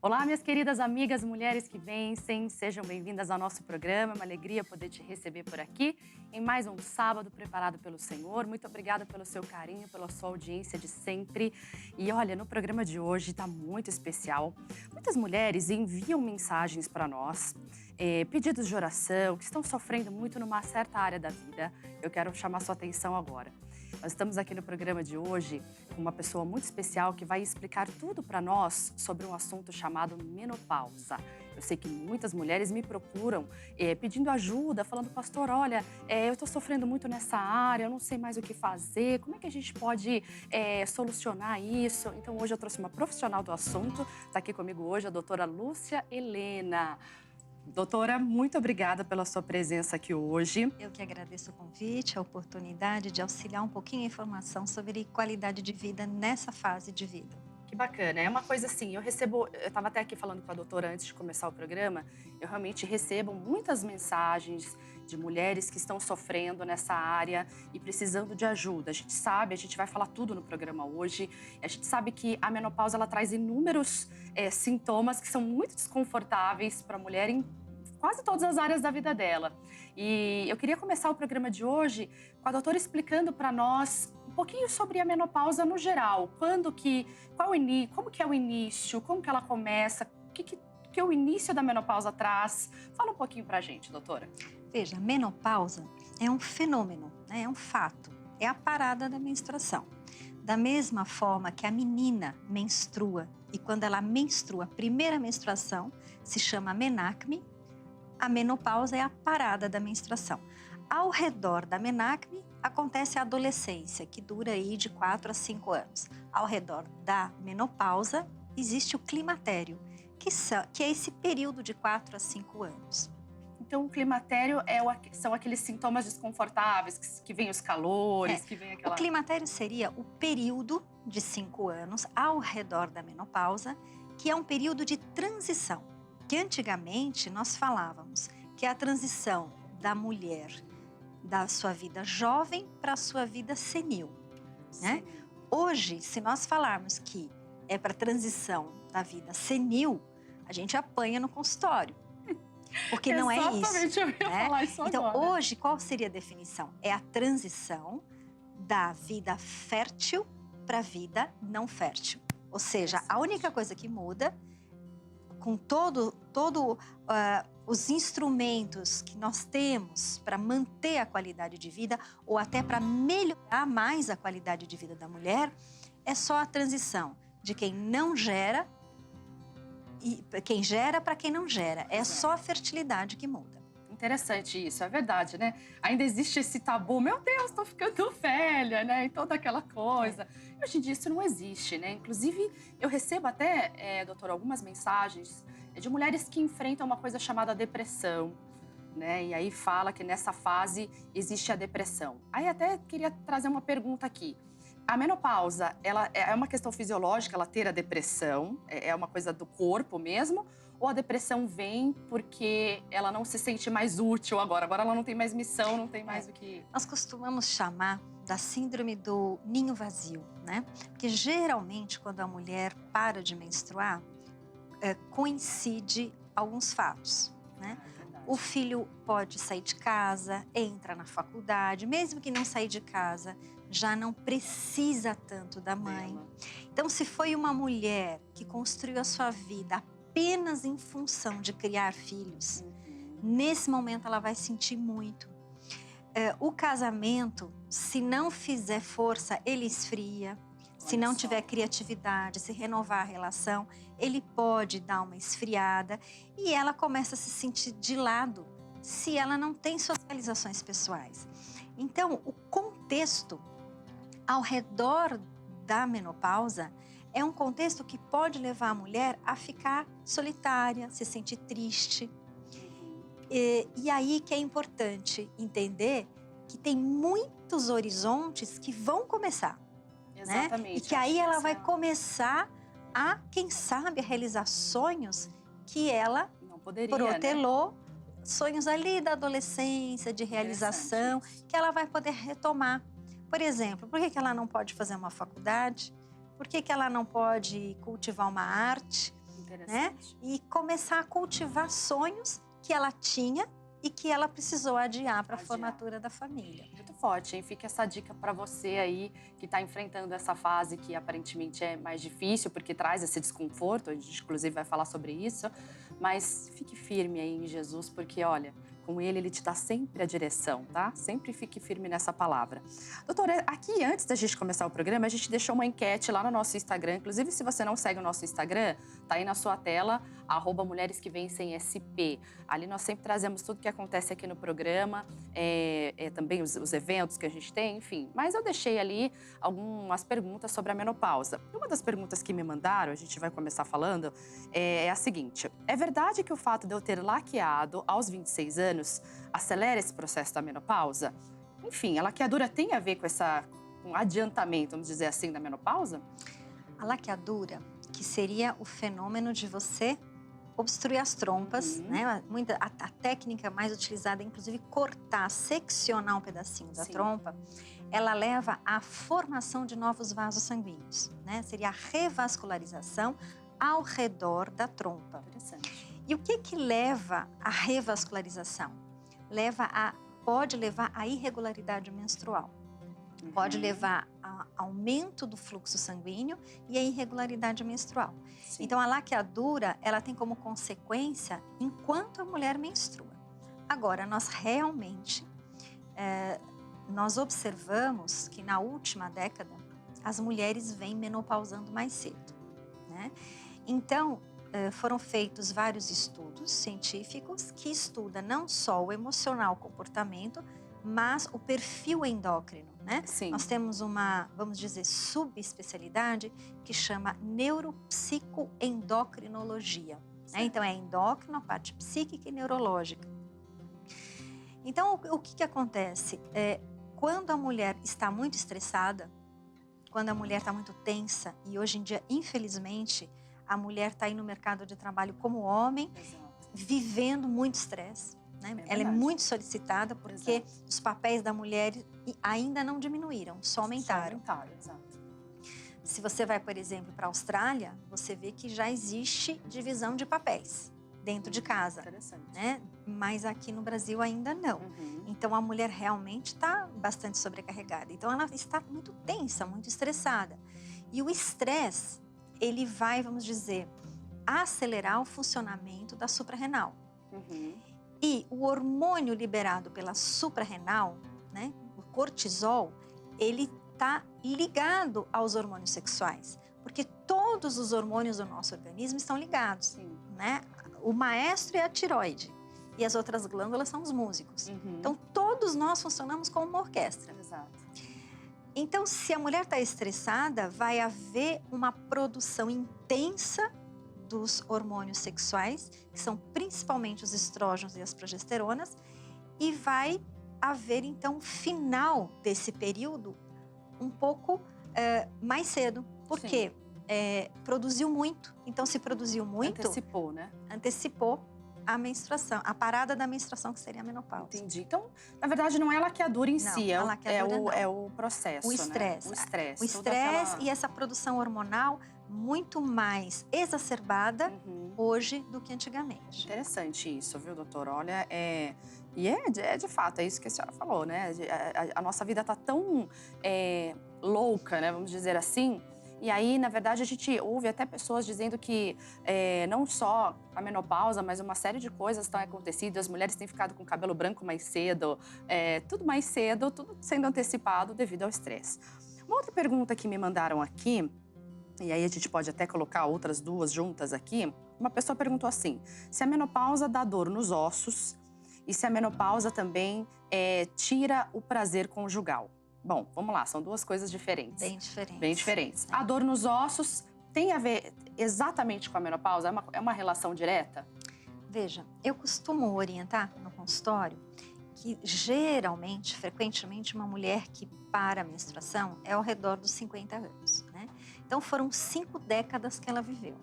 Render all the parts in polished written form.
Olá, minhas queridas amigas, mulheres que vencem, sejam bem-vindas ao nosso programa. É uma alegria poder te receber por aqui em mais um sábado preparado pelo Senhor. Muito obrigada pelo seu carinho, pela sua audiência de sempre. E olha, no programa de hoje está muito especial. Muitas mulheres enviam mensagens para nós, pedidos de oração, que estão sofrendo muito numa certa área da vida. Eu quero chamar sua atenção agora. Nós estamos aqui no programa de hoje com uma pessoa muito especial que vai explicar tudo para nós sobre um assunto chamado menopausa. Eu sei que muitas mulheres me procuram pedindo ajuda, falando, pastor, olha, eu estou sofrendo muito nessa área, eu não sei mais o que fazer, como é que a gente pode solucionar isso? Então hoje eu trouxe uma profissional do assunto, está aqui comigo hoje a doutora Lúcia Helena. Doutora, muito obrigada pela sua presença aqui hoje. Eu que agradeço o convite, a oportunidade de auxiliar um pouquinho a informação sobre qualidade de vida nessa fase de vida. Que bacana, é uma coisa assim, eu estava até aqui falando com a doutora antes de começar o programa, eu realmente recebo muitas mensagens de mulheres que estão sofrendo nessa área e precisando de ajuda. A gente sabe, a gente vai falar tudo no programa hoje, a gente sabe que a menopausa ela traz inúmeros sintomas que são muito desconfortáveis para a mulher em quase todas as áreas da vida dela. E eu queria começar o programa de hoje com a doutora explicando para nós um pouquinho sobre a menopausa no geral. Como que é o início, como que ela começa, o que o início da menopausa traz. Fala um pouquinho pra gente, doutora. Veja, a menopausa é um fenômeno, né? É um fato, é a parada da menstruação. Da mesma forma que a menina menstrua, e quando ela menstrua, a primeira menstruação se chama menacme, a menopausa é a parada da menstruação. Ao redor da menacme acontece a adolescência, que dura aí de 4 a 5 anos. Ao redor da menopausa existe o climatério, que é esse período de 4 a 5 anos. Então, o climatério são aqueles sintomas desconfortáveis, que vem os calores, que vem aquela... O climatério seria o período de 5 anos ao redor da menopausa, que é um período de transição. Que antigamente nós falávamos que é a transição da mulher da sua vida jovem para a sua vida senil, né? Hoje, se nós falarmos que é para a transição da vida senil, a gente apanha no consultório, porque não é isso. Exatamente, eu ia falar isso então, agora. hoje, qual seria a definição? É a transição da vida fértil para a vida não fértil. Ou seja, a única coisa que muda com os instrumentos que nós temos para manter a qualidade de vida ou até para melhorar mais a qualidade de vida da mulher, é só a transição de quem não gera e quem gera para quem não gera. É só a fertilidade que muda. Interessante isso, é verdade, né? Ainda existe esse tabu, meu Deus, tô ficando velha, né? E toda aquela coisa. E hoje em dia isso não existe, né? Inclusive, eu recebo até, doutora, algumas mensagens de mulheres que enfrentam uma coisa chamada depressão, né? E aí fala que nessa fase existe a depressão. Aí até queria trazer uma pergunta aqui. A menopausa, ela é uma questão fisiológica, ela ter a depressão, é uma coisa do corpo mesmo? Ou a depressão vem porque ela não se sente mais útil agora ela não tem mais missão, não tem mais o que... Nós costumamos chamar da síndrome do ninho vazio, né? Porque geralmente quando a mulher para de menstruar, coincide alguns fatos, né? O filho pode sair de casa, entra na faculdade, mesmo que não sair de casa, já não precisa tanto da mãe. Então, se foi uma mulher que construiu a sua vida apenas em função de criar filhos, nesse momento ela vai sentir muito. O casamento, se não fizer força, ele esfria. Se não tiver criatividade, se renovar a relação, ele pode dar uma esfriada e ela começa a se sentir de lado se ela não tem socializações pessoais. Então, o contexto ao redor da menopausa é um contexto que pode levar a mulher a ficar solitária, se sentir triste. E aí que é importante entender que tem muitos horizontes que vão começar. Exatamente. Né? E que aí ela vai começar a, quem sabe, a realizar sonhos que ela não poderia, protelou, né? Sonhos ali da adolescência, de realização, que ela vai poder retomar. Por exemplo, por que ela não pode fazer uma faculdade? Por que ela não pode cultivar uma arte? né? E começar a cultivar sonhos que ela tinha e que ela precisou adiar para a formatura da família. Muito forte, hein? Fica essa dica para você aí que está enfrentando essa fase que aparentemente é mais difícil, porque traz esse desconforto, a gente inclusive vai falar sobre isso, mas fique firme aí em Jesus, porque olha, com ele te dá sempre a direção, tá? Sempre fique firme nessa palavra. Doutora, aqui antes da gente começar o programa, a gente deixou uma enquete lá no nosso Instagram, inclusive se você não segue o nosso Instagram, tá aí na sua tela, @mulheresquevencemSP. Ali nós sempre trazemos tudo que acontece aqui no programa, também os eventos que a gente tem, enfim. Mas eu deixei ali algumas perguntas sobre a menopausa. Uma das perguntas que me mandaram, a gente vai começar falando, é a seguinte: é verdade que o fato de eu ter laqueado aos 26 anos acelera esse processo da menopausa? Enfim, a laqueadura tem a ver com o adiantamento, vamos dizer assim, da menopausa? A laqueadura, que seria o fenômeno de você obstruir as trompas, né? A técnica mais utilizada é, inclusive, cortar, seccionar um pedacinho da trompa. Ela leva à formação de novos vasos sanguíneos, né? Seria a revascularização ao redor da trompa. Interessante. E o que leva à revascularização? Pode levar à irregularidade menstrual. Pode levar a aumento do fluxo sanguíneo e a irregularidade menstrual. Sim. Então, a laqueadura, ela tem como consequência enquanto a mulher menstrua. Agora, nós realmente, nós observamos que na última década, as mulheres vêm menopausando mais cedo, né? Então, foram feitos vários estudos científicos que estudam não só o emocional, o comportamento, mas o perfil endócrino, né? Sim. Nós temos uma, vamos dizer, subespecialidade que chama neuropsicoendocrinologia, né? Então, é endócrino, a parte psíquica e neurológica. Então, o que acontece? Quando a mulher está muito estressada, quando a mulher está muito tensa, e hoje em dia, infelizmente, a mulher está aí no mercado de trabalho como homem, vivendo muito estresse, né? Ela é muito solicitada porque os papéis da mulher ainda não diminuíram, só aumentaram. Exato. Se você vai, por exemplo, para a Austrália, você vê que já existe divisão de papéis dentro de casa, né? Mas aqui no Brasil ainda não. Então, a mulher realmente está bastante sobrecarregada. Então, ela está muito tensa, muito estressada. E o estresse, ele vai, vamos dizer, acelerar o funcionamento da suprarrenal. E o hormônio liberado pela suprarrenal, né, o cortisol, ele está ligado aos hormônios sexuais. Porque todos os hormônios do nosso organismo estão ligados, né? O maestro é a tireoide e as outras glândulas são os músicos. Então, todos nós funcionamos como uma orquestra. Então, se a mulher está estressada, vai haver uma produção intensa dos hormônios sexuais, que são principalmente os estrógenos e as progesteronas, e vai haver, então, final desse período um pouco mais cedo. Por quê? Produziu muito. Então, se produziu muito... Antecipou, né? Antecipou a menstruação, a parada da menstruação, que seria a menopausa. Entendi. Então, na verdade, não é a laqueadura em si, é o processo, o estresse. Né? O estresse. O estresse e essa produção hormonal muito mais exacerbada hoje do que antigamente. Interessante isso, viu, doutora? Olha, de fato, é isso que a senhora falou, né? A nossa vida tá tão louca, né? Vamos dizer assim. E aí, na verdade, a gente ouve até pessoas dizendo que não só a menopausa, mas uma série de coisas estão acontecendo. As mulheres têm ficado com o cabelo branco mais cedo, tudo mais cedo, tudo sendo antecipado devido ao estresse. Uma outra pergunta que me mandaram aqui, e aí a gente pode até colocar outras duas juntas aqui. Uma pessoa perguntou assim: se a menopausa dá dor nos ossos e se a menopausa também tira o prazer conjugal. Bom, vamos lá, são duas coisas diferentes. Bem diferentes. A dor nos ossos tem a ver exatamente com a menopausa? É uma relação direta? Veja, eu costumo orientar no consultório que geralmente, frequentemente, uma mulher que para a menstruação é ao redor dos 50 anos, né? Então, foram 5 décadas que ela viveu.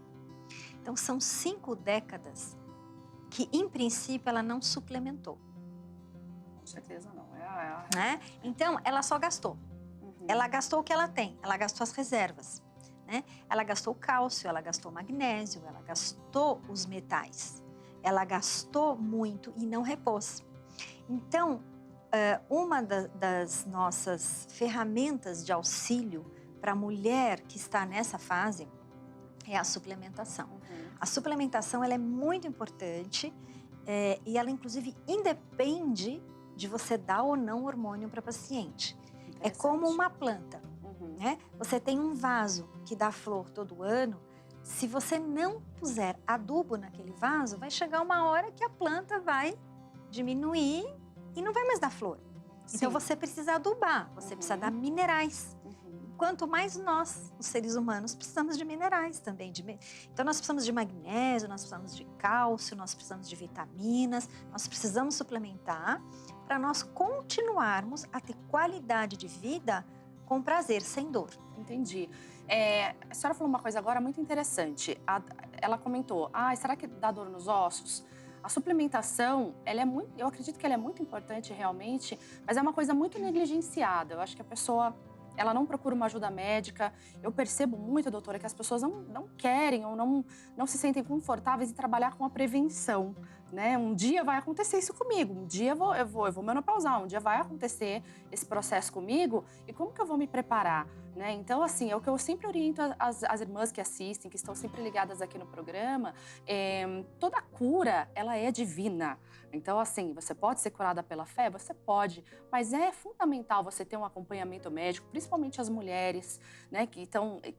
Então, são 5 décadas que, em princípio, ela não suplementou. Com certeza não. Né? Então, ela só gastou. Ela gastou o que ela tem, ela gastou as reservas. né? Ela gastou cálcio, ela gastou magnésio, ela gastou os metais. Ela gastou muito e não repôs. Então, uma das nossas ferramentas de auxílio para a mulher que está nessa fase é a suplementação. A suplementação ela é muito importante e ela, inclusive, independe de você dar ou não hormônio para paciente. É como uma planta, né? Você tem um vaso que dá flor todo ano. Se você não puser adubo naquele vaso, vai chegar uma hora que a planta vai diminuir e não vai mais dar flor. Sim. Então você precisa adubar, você precisa dar minerais. Quanto mais nós, os seres humanos, precisamos de minerais também. Então nós precisamos de magnésio, nós precisamos de cálcio, nós precisamos de vitaminas, nós precisamos suplementar para nós continuarmos a ter qualidade de vida com prazer, sem dor. Entendi. A senhora falou uma coisa agora muito interessante. Ela comentou, será que dá dor nos ossos? A suplementação, eu acredito que ela é muito importante realmente, mas é uma coisa muito negligenciada. Eu acho que a pessoa, ela não procura uma ajuda médica. Eu percebo muito, doutora, que as pessoas não querem ou não se sentem confortáveis em trabalhar com a prevenção, né? Um dia vai acontecer isso comigo, um dia eu vou menopausar, um dia vai acontecer esse processo comigo e como que eu vou me preparar? Né? Então, assim, é o que eu sempre oriento as irmãs que assistem, que estão sempre ligadas aqui no programa, toda cura, ela é divina. Então, assim, você pode ser curada pela fé? Você pode, mas é fundamental você ter um acompanhamento médico, principalmente as mulheres, né, que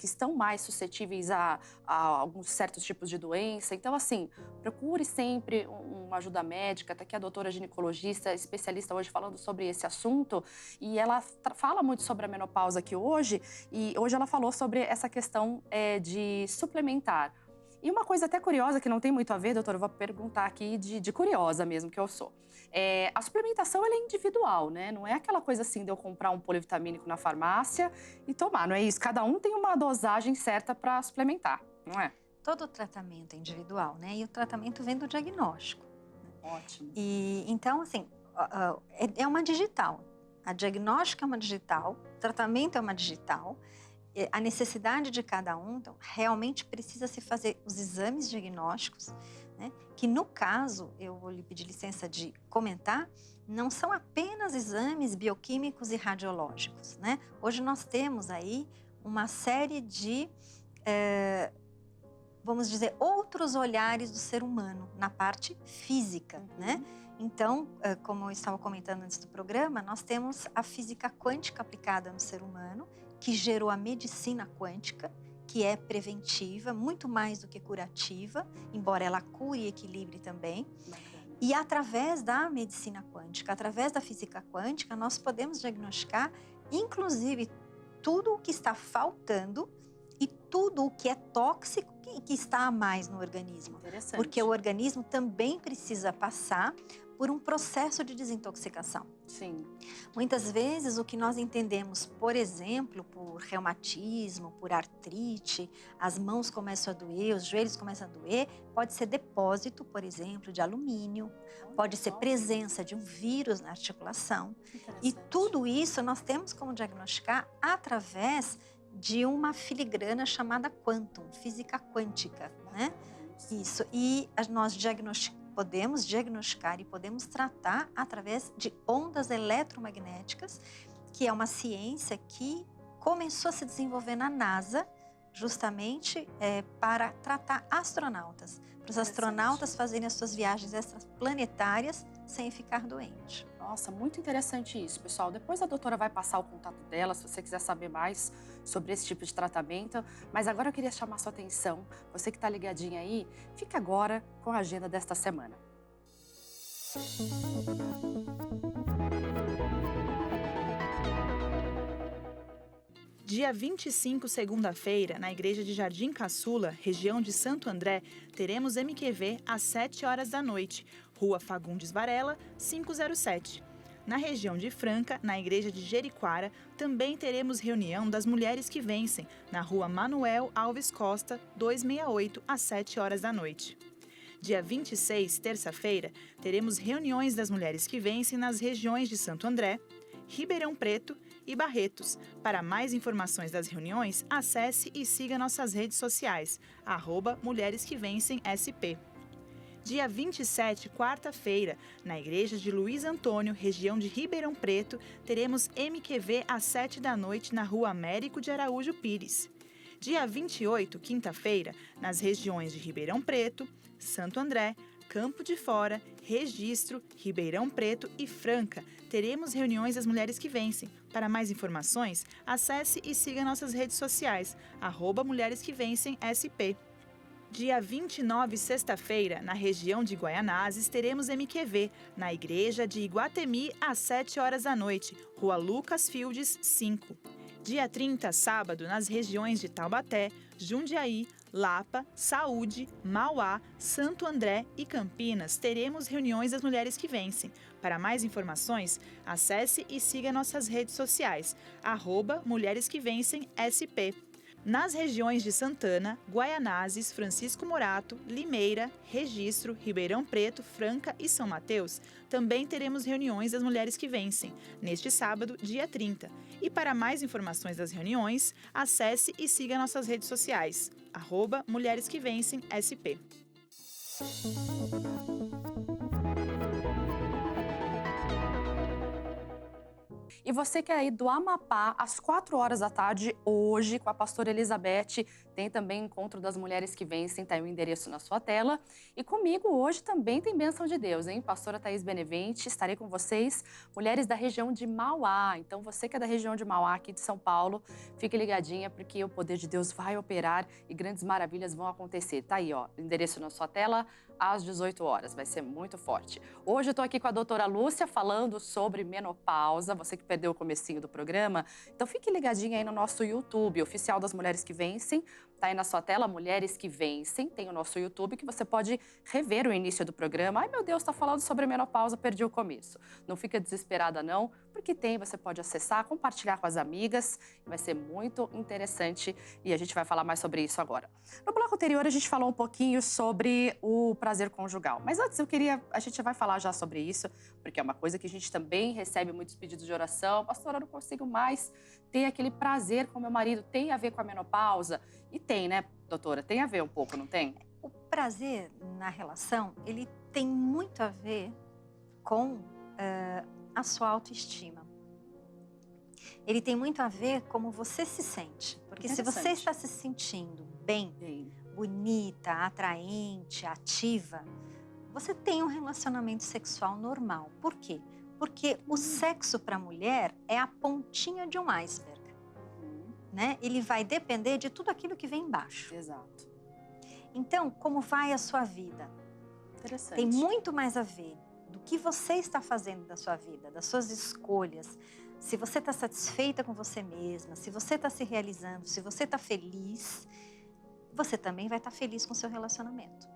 estão mais suscetíveis a alguns certos tipos de doença. Então, assim, procure sempre uma ajuda médica. Tá aqui a doutora ginecologista, especialista hoje falando sobre esse assunto, e ela fala muito sobre a menopausa aqui hoje, e hoje ela falou sobre essa questão de suplementar. E uma coisa até curiosa, que não tem muito a ver, doutora, eu vou perguntar aqui de curiosa mesmo, que eu sou. A suplementação, ela é individual, né? Não é aquela coisa assim de eu comprar um polivitamínico na farmácia e tomar, não é isso? Cada um tem uma dosagem certa para suplementar, não é? Todo tratamento é individual, né? E o tratamento vem do diagnóstico. Ótimo. E então, assim, é uma digital. A diagnóstica é uma digital, o tratamento é uma digital. A necessidade de cada um, então, realmente precisa se fazer os exames diagnósticos, né? Que no caso, eu vou lhe pedir licença de comentar, não são apenas exames bioquímicos e radiológicos, né? Hoje nós temos aí uma série de, vamos dizer, outros olhares do ser humano na parte física, né? Então, como eu estava comentando antes do programa, nós temos a física quântica aplicada no ser humano, que gerou a medicina quântica, que é preventiva, muito mais do que curativa, embora ela cure e equilibre também. E através da medicina quântica, através da física quântica, nós podemos diagnosticar, inclusive, tudo o que está faltando e tudo o que é tóxico e que está a mais no organismo. Porque o organismo também precisa passar por um processo de desintoxicação. Sim. Muitas vezes o que nós entendemos, por exemplo, por reumatismo, por artrite, as mãos começam a doer, os joelhos começam a doer, pode ser depósito, por exemplo, de alumínio, pode ser presença de um vírus na articulação. E tudo isso nós temos como diagnosticar através de uma filigrana chamada quantum, física quântica, né? Isso. E nós podemos diagnosticar e podemos tratar através de ondas eletromagnéticas, que é uma ciência que começou a se desenvolver na NASA, justamente para tratar astronautas, para os astronautas fazerem as suas viagens extraplanetárias sem ficar doente. Nossa, muito interessante isso, pessoal. Depois a doutora vai passar o contato dela, se você quiser saber mais sobre esse tipo de tratamento. Mas agora eu queria chamar sua atenção, você que está ligadinha aí, fica agora com a agenda desta semana. Dia 25, segunda-feira, na Igreja de Jardim Caçula, região de Santo André, teremos MQV às 7 horas da noite, Rua Fagundes Varela, 507. Na região de Franca, na Igreja de Jeriquara, também teremos reunião das Mulheres que Vencem, na Rua Manuel Alves Costa, 268, às 7 horas da noite. Dia 26, terça-feira, teremos reuniões das Mulheres que Vencem nas regiões de Santo André, Ribeirão Preto e Barretos. Para mais informações das reuniões, acesse e siga nossas redes sociais, @MulheresQueVencemSP. Dia 27, quarta-feira, na Igreja de Luiz Antônio, região de Ribeirão Preto, teremos MQV às 19h na Rua Américo de Araújo Pires. Dia 28, quinta-feira, nas regiões de Ribeirão Preto, Santo André, Campo de Fora, Registro, Ribeirão Preto e Franca, teremos reuniões das Mulheres que Vencem. Para mais informações, acesse e siga nossas redes sociais, @MulheresQueVencemSP. Dia 29, sexta-feira, na região de Guaianazes, teremos MQV, na Igreja de Iguatemi, às 19h, Rua Lucas Fields, 5. Dia 30, sábado, nas regiões de Taubaté, Jundiaí, Lapa, Saúde, Mauá, Santo André e Campinas, teremos reuniões das Mulheres que Vencem. Para mais informações, acesse e siga nossas redes sociais, @MulheresQueVencemSP. Nas regiões de Santana, Guaianazes, Francisco Morato, Limeira, Registro, Ribeirão Preto, Franca e São Mateus, também teremos reuniões das Mulheres que Vencem, neste sábado, dia 30. E para mais informações das reuniões, acesse e siga nossas redes sociais, @MulheresQueVencemSP. E você que é aí do Amapá, às 4h hoje, com a pastora Elizabeth, tem também Encontro das Mulheres que Vencem, tá aí o endereço na sua tela. E comigo hoje também tem bênção de Deus, hein? Pastora Thaís Benevente, estarei com vocês, mulheres da região de Mauá. Então você que é da região de Mauá, aqui de São Paulo, fique ligadinha, porque o poder de Deus vai operar e grandes maravilhas vão acontecer. Tá aí, ó, o endereço na sua tela, às 18h, vai ser muito forte. Hoje eu tô aqui com a doutora Lúcia, falando sobre menopausa, você que perdeu o comecinho do programa, então fique ligadinha aí no nosso YouTube, Oficial das Mulheres que Vencem, tá aí na sua tela, Mulheres que Vencem, tem o nosso YouTube que você pode rever o início do programa. Ai meu Deus, tá falando sobre menopausa, perdi o começo. Não fica desesperada não, porque tem, você pode acessar, compartilhar com as amigas, vai ser muito interessante e a gente vai falar mais sobre isso agora. No bloco anterior a gente falou um pouquinho sobre o prazer conjugal, mas antes a gente vai falar já sobre isso, porque é uma coisa que a gente também recebe muitos pedidos de oração. Pastora, eu não consigo mais ter aquele prazer com meu marido, tem a ver com a menopausa? E tem, né, doutora? Tem a ver um pouco, não tem? O prazer na relação, ele tem muito a ver com a sua autoestima. Ele tem muito a ver como você se sente. Porque se você está se sentindo bem, bonita, atraente, ativa, você tem um relacionamento sexual normal. Por quê? Porque o sexo para a mulher é a pontinha de um iceberg. Né? Ele vai depender de tudo aquilo que vem embaixo. Exato. Então, como vai a sua vida? Interessante. Tem muito mais a ver do que você está fazendo da sua vida, das suas escolhas. Se você está satisfeita com você mesma, se você está se realizando, se você está feliz, você também vai estar feliz com o seu relacionamento.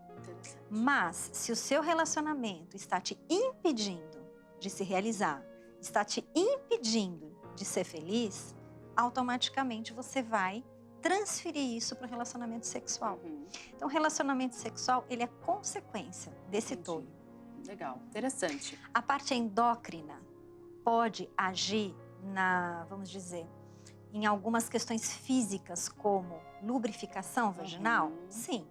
Mas, se o seu relacionamento está te impedindo de se realizar, está te impedindo de ser feliz, automaticamente você vai transferir isso para o relacionamento sexual. Então, o relacionamento sexual, ele é consequência desse todo. Legal, interessante. A parte endócrina pode agir vamos dizer, em algumas questões físicas, como lubrificação vaginal? Sim.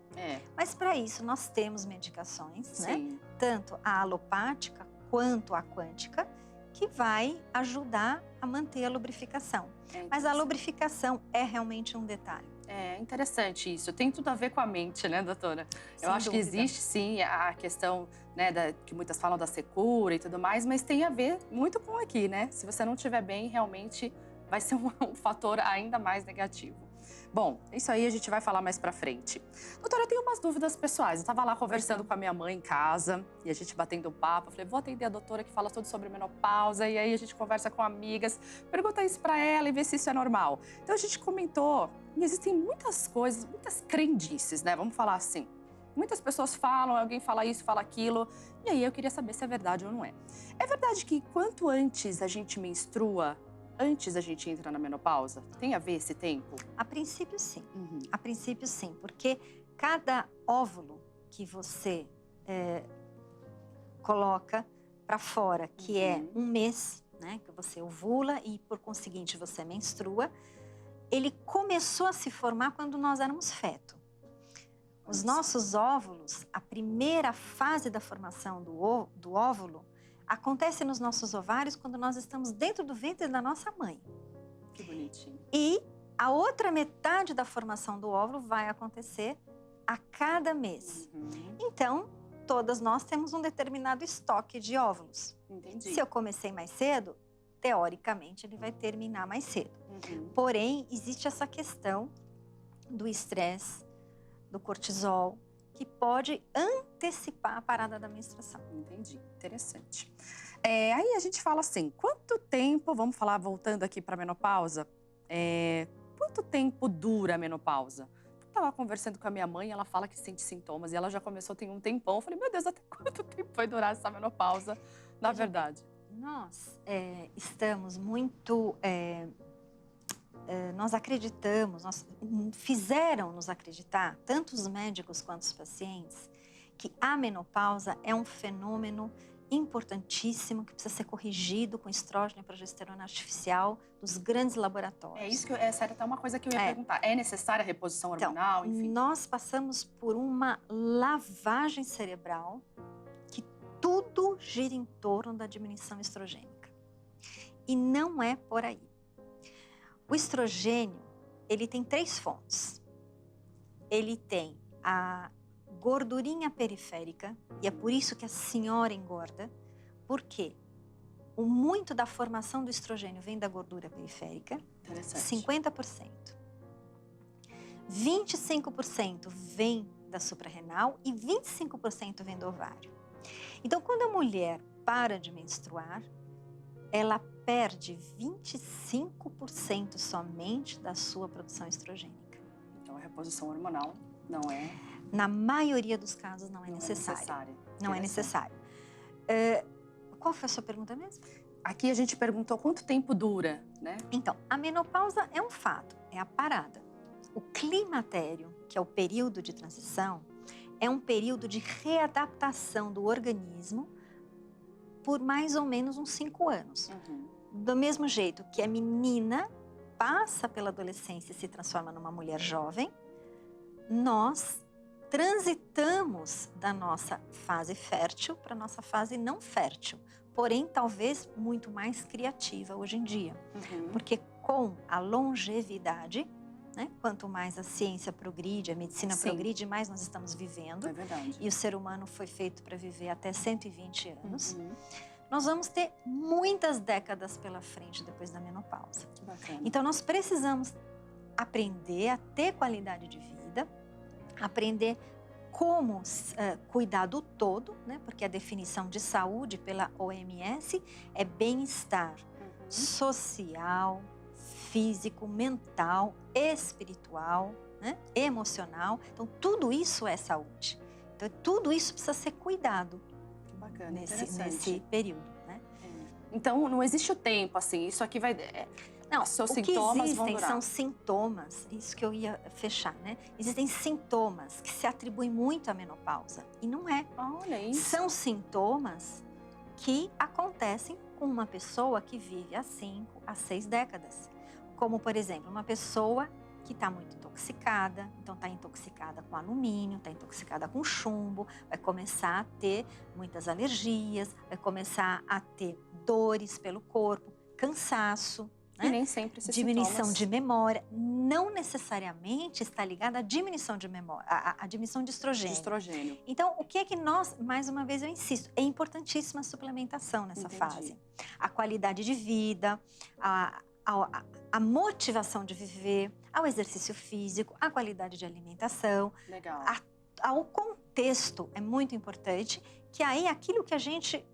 Mas para isso nós temos medicações, né? Tanto a alopática quanto a quântica, que vai ajudar a manter a lubrificação. Mas a lubrificação é realmente um detalhe. É interessante isso. Tem tudo a ver com a mente, né, doutora? Eu acho que existe, sim, a questão, né, que muitas falam da secura e tudo mais, mas tem a ver muito com aqui, né? Se você não estiver bem, realmente vai ser um fator ainda mais negativo. Bom, isso aí a gente vai falar mais pra frente. Doutora, eu tenho umas dúvidas pessoais. Eu tava lá conversando com a minha mãe em casa e a gente batendo um papo. Eu falei, vou atender a doutora que fala tudo sobre menopausa. E aí a gente conversa com amigas, pergunta isso pra ela e vê se isso é normal. Então a gente comentou, e existem muitas coisas, muitas crendices, né? Vamos falar assim. Muitas pessoas falam, alguém fala isso, fala aquilo. E aí eu queria saber se é verdade ou não é. É verdade que quanto antes a gente menstrua, antes a gente entra na menopausa? Tem a ver esse tempo? A princípio, sim. A princípio, sim. Porque cada óvulo que você coloca para fora, que é um mês, né, que você ovula e, por conseguinte, você menstrua, ele começou a se formar quando nós éramos feto. Os nossos óvulos, a primeira fase da formação do óvulo, acontece nos nossos ovários quando nós estamos dentro do ventre da nossa mãe. Que bonitinho. E a outra metade da formação do óvulo vai acontecer a cada mês. Então, todas nós temos um determinado estoque de óvulos. Entendi. Se eu comecei mais cedo, teoricamente ele vai terminar mais cedo. Porém, existe essa questão do estresse, do cortisol, que pode antecipar a parada da menstruação. Entendi, interessante. Aí a gente fala assim, quanto tempo, vamos falar voltando aqui para a menopausa, quanto tempo dura a menopausa? Eu estava conversando com a minha mãe, ela fala que sente sintomas e ela já começou tem um tempão. Eu falei, meu Deus, até quanto tempo vai durar essa menopausa, na verdade? Nós estamos muito... nós acreditamos, fizeram nos acreditar, tanto os médicos quanto os pacientes, que a menopausa é um fenômeno importantíssimo que precisa ser corrigido com estrógeno e progesterona artificial dos grandes laboratórios. É isso que essa era até uma coisa que eu ia perguntar. É necessária a reposição hormonal, enfim? Nós passamos por uma lavagem cerebral que tudo gira em torno da diminuição estrogênica. E não é por aí. O estrogênio, ele tem 3 fontes. Ele tem a gordurinha periférica, e é por isso que a senhora engorda, porque muito da formação do estrogênio vem da gordura periférica, 50%. 25% vem da suprarrenal e 25% vem do ovário. Então, quando a mulher para de menstruar, ela perde 25% somente da sua produção estrogênica. Então, a reposição hormonal não é... Na maioria dos casos, não é necessária. Não é necessário. Qual foi a sua pergunta mesmo? Aqui a gente perguntou quanto tempo dura, né? Então, a menopausa é um fato, é a parada. O climatério, que é o período de transição, é um período de readaptação do organismo por mais ou menos uns 5 anos. Do mesmo jeito que a menina passa pela adolescência e se transforma numa mulher jovem, nós transitamos da nossa fase fértil para a nossa fase não fértil, porém talvez muito mais criativa hoje em dia. Porque com a longevidade, né, quanto mais a ciência progride, a medicina progride, mais nós estamos vivendo. É verdade. E o ser humano foi feito para viver até 120 anos. Nós vamos ter muitas décadas pela frente depois da menopausa. Que bacana. Então, nós precisamos aprender a ter qualidade de vida, aprender como cuidar do todo, né? Porque a definição de saúde pela OMS é bem-estar social, físico, mental, espiritual, né? Emocional. Então, tudo isso é saúde. Então, tudo isso precisa ser cuidado. Que bacana, nesse período, né? Então, não existe o tempo, assim, isso aqui vai... Não, os seus o que sintomas existem vão durar. são sintomas, isso que eu ia fechar, né? Existem sintomas que se atribuem muito à menopausa, e não é. Olha isso. São sintomas que acontecem com uma pessoa que vive há 5 a 6 décadas. Como, por exemplo, uma pessoa que está muito intoxicada, então está intoxicada com alumínio, está intoxicada com chumbo, vai começar a ter muitas alergias, vai começar a ter dores pelo corpo, cansaço, E nem sempre esses diminuição sintomas... de memória. Não necessariamente está ligada à diminuição de memória, à diminuição de estrogênio. Então, o que é que nós, mais uma vez eu insisto, é importantíssima a suplementação nessa fase. A qualidade de vida, a motivação de viver, ao exercício físico, a qualidade de alimentação. Legal. Ao contexto é muito importante, que aí aquilo que a gente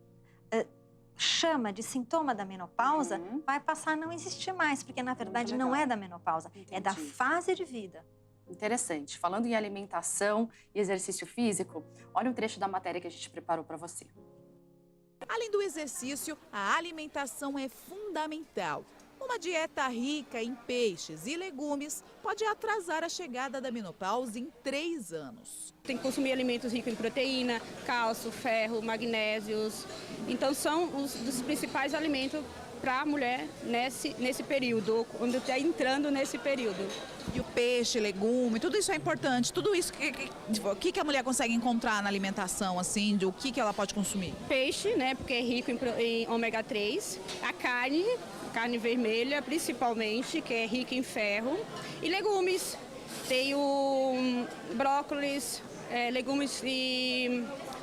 chama de sintoma da menopausa vai passar a não existir mais, porque na verdade não é da menopausa, é da fase de vida. Interessante. Falando em alimentação e exercício físico, olha um trecho da matéria que a gente preparou para você. Além do exercício, a alimentação é fundamental. Uma dieta rica em peixes e legumes pode atrasar a chegada da menopausa em 3 anos. Tem que consumir alimentos ricos em proteína, cálcio, ferro, magnésios. Então são os dos principais alimentos para a mulher nesse período, quando está entrando nesse período. E o peixe, legume, tudo isso é importante. Tudo isso, o que a mulher consegue encontrar na alimentação, assim, o que ela pode consumir? Peixe, né, porque é rico em ômega 3. A carne vermelha, principalmente, que é rica em ferro. E legumes. Tem o brócolis, legumes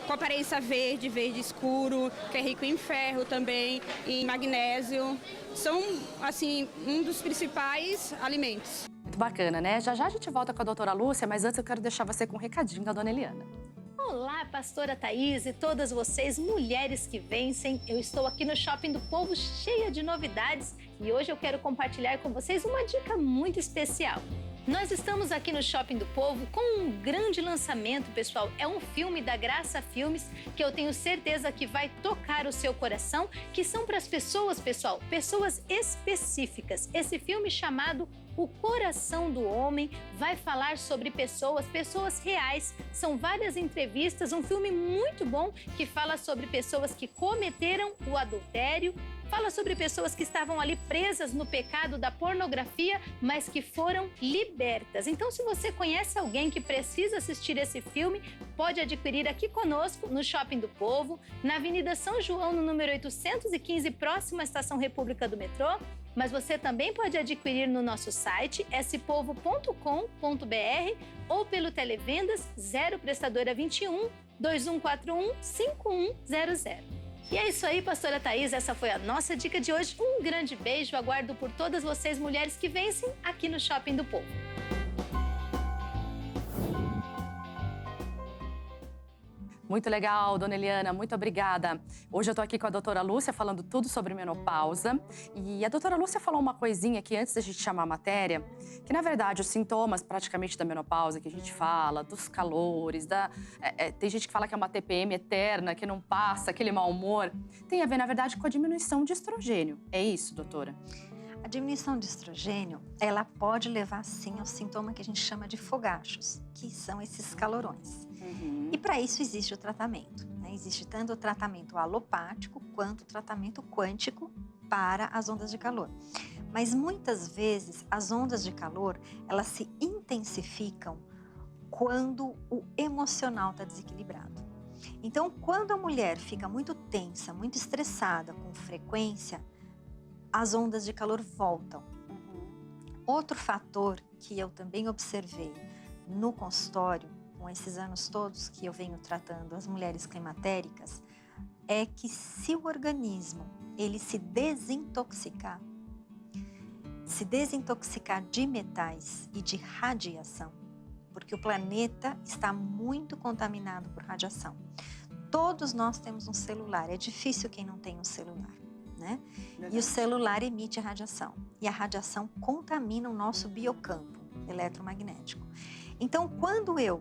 com aparência verde, verde escuro, que é rico em ferro também, em magnésio. São, assim, um dos principais alimentos. Muito bacana, né? Já já a gente volta com a doutora Lúcia, mas antes eu quero deixar você com um recadinho da dona Eliana. Olá, pastora Thaís e todas vocês, mulheres que vencem. Eu estou aqui no Shopping do Povo, cheia de novidades, e hoje eu quero compartilhar com vocês uma dica muito especial. Nós estamos aqui no Shopping do Povo com um grande lançamento, pessoal. É um filme da Graça Filmes que eu tenho certeza que vai tocar o seu coração, que são para as pessoas, pessoal, pessoas específicas. Esse filme chamado O Coração do Homem vai falar sobre pessoas reais. São várias entrevistas, um filme muito bom que fala sobre pessoas que cometeram o adultério, fala sobre pessoas que estavam ali presas no pecado da pornografia, mas que foram libertas. Então, se você conhece alguém que precisa assistir esse filme, pode adquirir aqui conosco no Shopping do Povo, na Avenida São João, no número 815, próximo à Estação República do Metrô. Mas você também pode adquirir no nosso site spovo.com.br ou pelo Televendas 0 Prestadora 21 2141 5100. E é isso aí, pastora Thaís, essa foi a nossa dica de hoje. Um grande beijo, aguardo por todas vocês, mulheres que vencem, aqui no Shopping do Povo. Muito legal, dona Eliana, muito obrigada. Hoje eu tô aqui com a doutora Lúcia falando tudo sobre menopausa. E a doutora Lúcia falou uma coisinha aqui antes da gente chamar a matéria, que na verdade os sintomas praticamente da menopausa que a gente fala, dos calores, tem gente que fala que é uma TPM eterna, que não passa, aquele mau humor, tem a ver, na verdade, com a diminuição de estrogênio. É isso, doutora? A diminuição de estrogênio, ela pode levar, sim, ao sintoma que a gente chama de fogachos, que são esses calorões. E para isso existe o tratamento, né? Existe tanto o tratamento alopático quanto o tratamento quântico para as ondas de calor. Mas muitas vezes as ondas de calor, elas se intensificam quando o emocional está desequilibrado. Então, quando a mulher fica muito tensa, muito estressada com frequência, as ondas de calor voltam. Outro fator que eu também observei no consultório, com esses anos todos que eu venho tratando as mulheres climatéricas, é que se o organismo ele se desintoxicar de metais e de radiação, porque o planeta está muito contaminado por radiação. Todos nós temos um celular, é difícil quem não tem um celular, né? E o celular emite radiação, e a radiação contamina o nosso biocampo eletromagnético. Então, quando eu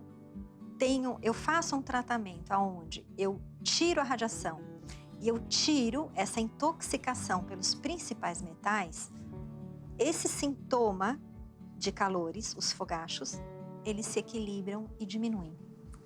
faço um tratamento onde eu tiro a radiação e eu tiro essa intoxicação pelos principais metais, esse sintoma de calores, os fogachos, eles se equilibram e diminuem.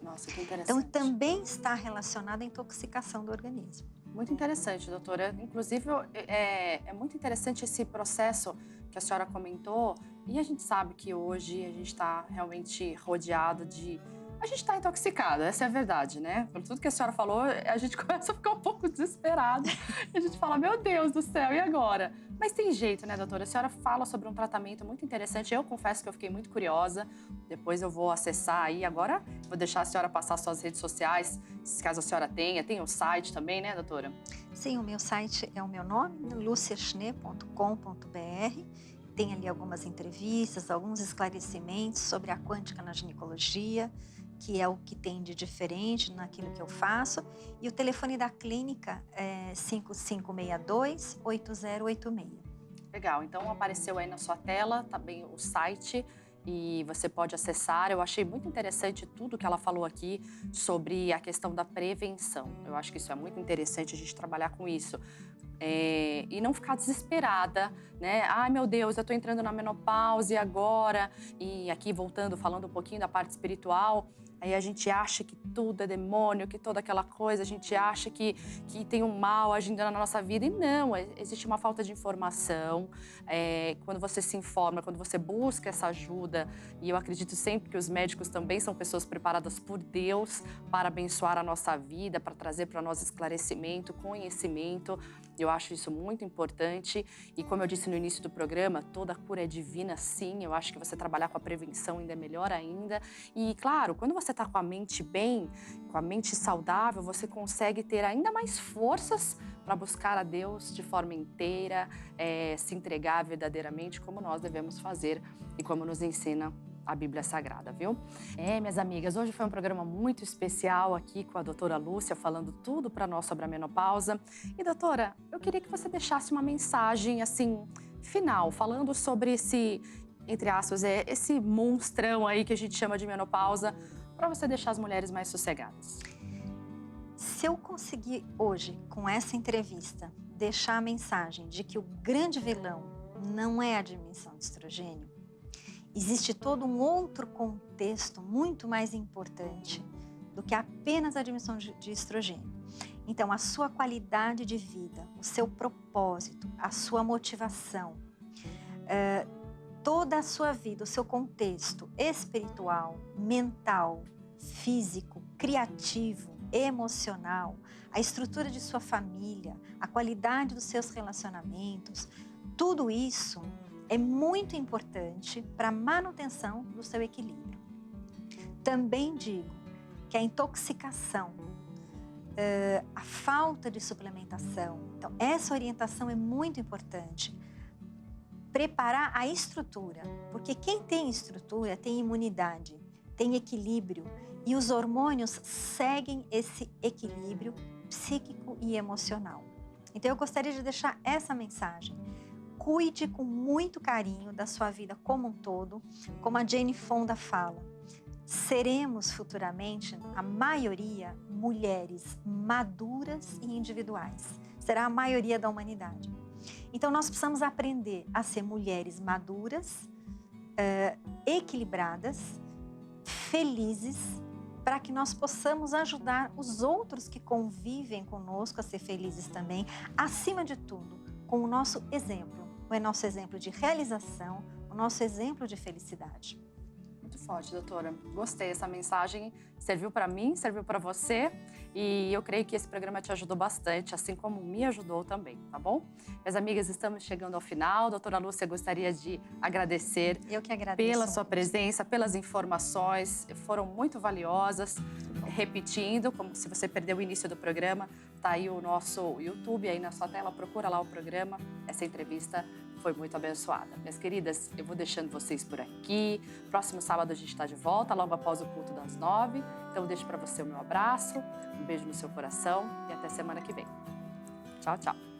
Nossa, que interessante. Então, também está relacionado à intoxicação do organismo. Muito interessante, doutora. Inclusive, é muito interessante esse processo que a senhora comentou. E a gente sabe que hoje a gente está realmente rodeado de... A gente está intoxicada, essa é a verdade, né? Por tudo que a senhora falou, a gente começa a ficar um pouco desesperado. A gente fala, meu Deus do céu, e agora? Mas tem jeito, né, doutora? A senhora fala sobre um tratamento muito interessante. Eu confesso que eu fiquei muito curiosa. Depois eu vou acessar aí. Agora vou deixar a senhora passar suas redes sociais, caso a senhora tenha. Tem o site também, né, doutora? Sim, o meu site é o meu nome, luciaschnee.com.br. Tem ali algumas entrevistas, alguns esclarecimentos sobre a quântica na ginecologia, que é o que tem de diferente naquilo que eu faço. E o telefone da clínica é 5562-8086. Legal, então apareceu aí na sua tela também o site e você pode acessar. Eu achei muito interessante tudo que ela falou aqui sobre a questão da prevenção. Eu acho que isso é muito interessante a gente trabalhar com isso. E não ficar desesperada, né? Ai, meu Deus, eu tô entrando na menopausa e agora? E aqui, voltando, falando um pouquinho da parte espiritual, Aí a gente acha que tudo é demônio, que toda aquela coisa, a gente acha que tem um mal agindo na nossa vida. E não, existe uma falta de informação. Quando você se informa, quando você busca essa ajuda, e eu acredito sempre que os médicos também são pessoas preparadas por Deus para abençoar a nossa vida, para trazer para nós esclarecimento, conhecimento. Eu acho isso muito importante. E como eu disse no início do programa, toda cura é divina, sim. Eu acho que você trabalhar com a prevenção ainda é melhor ainda. E, claro, quando você está com a mente bem, com a mente saudável, você consegue ter ainda mais forças para buscar a Deus de forma inteira, se entregar verdadeiramente como nós devemos fazer e como nos ensina a Bíblia Sagrada, viu? Minhas amigas, hoje foi um programa muito especial aqui com a doutora Lúcia, falando tudo para nós sobre a menopausa. E, doutora, eu queria que você deixasse uma mensagem, assim, final, falando sobre esse, entre aspas, esse monstrão aí que a gente chama de menopausa, para você deixar as mulheres mais sossegadas. Se eu conseguir hoje, com essa entrevista, deixar a mensagem de que o grande vilão não é a diminuição de estrogênio, existe todo um outro contexto muito mais importante do que apenas a diminuição de estrogênio. Então, a sua qualidade de vida, o seu propósito, a sua motivação, toda a sua vida, o seu contexto espiritual, mental, físico, criativo, emocional, a estrutura de sua família, a qualidade dos seus relacionamentos, tudo isso é muito importante para a manutenção do seu equilíbrio. Também digo que a intoxicação, a falta de suplementação, então essa orientação é muito importante. Preparar a estrutura, porque quem tem estrutura tem imunidade, tem equilíbrio e os hormônios seguem esse equilíbrio psíquico e emocional. Então eu gostaria de deixar essa mensagem. Cuide com muito carinho da sua vida como um todo, como a Jane Fonda fala. Seremos futuramente, a maioria, mulheres maduras e individuais. Será a maioria da humanidade. Então nós precisamos aprender a ser mulheres maduras, equilibradas, felizes, para que nós possamos ajudar os outros que convivem conosco a ser felizes também, acima de tudo, com o nosso exemplo. O nosso exemplo de realização, o nosso exemplo de felicidade. Muito forte, doutora. Gostei, essa mensagem serviu para mim, serviu para você e eu creio que esse programa te ajudou bastante, assim como me ajudou também, tá bom? Minhas amigas, estamos chegando ao final. Doutora Lúcia, gostaria de agradecer. Eu que agradeço pela sua presença, pelas informações, foram muito valiosas. Repetindo, como se você perdeu o início do programa, tá aí o nosso YouTube aí na sua tela, procura lá o programa. Essa entrevista foi muito abençoada. Minhas queridas, eu vou deixando vocês por aqui. Próximo sábado a gente está de volta, logo após o culto das 9. Então eu deixo para você o meu abraço, um beijo no seu coração e até semana que vem. Tchau, tchau.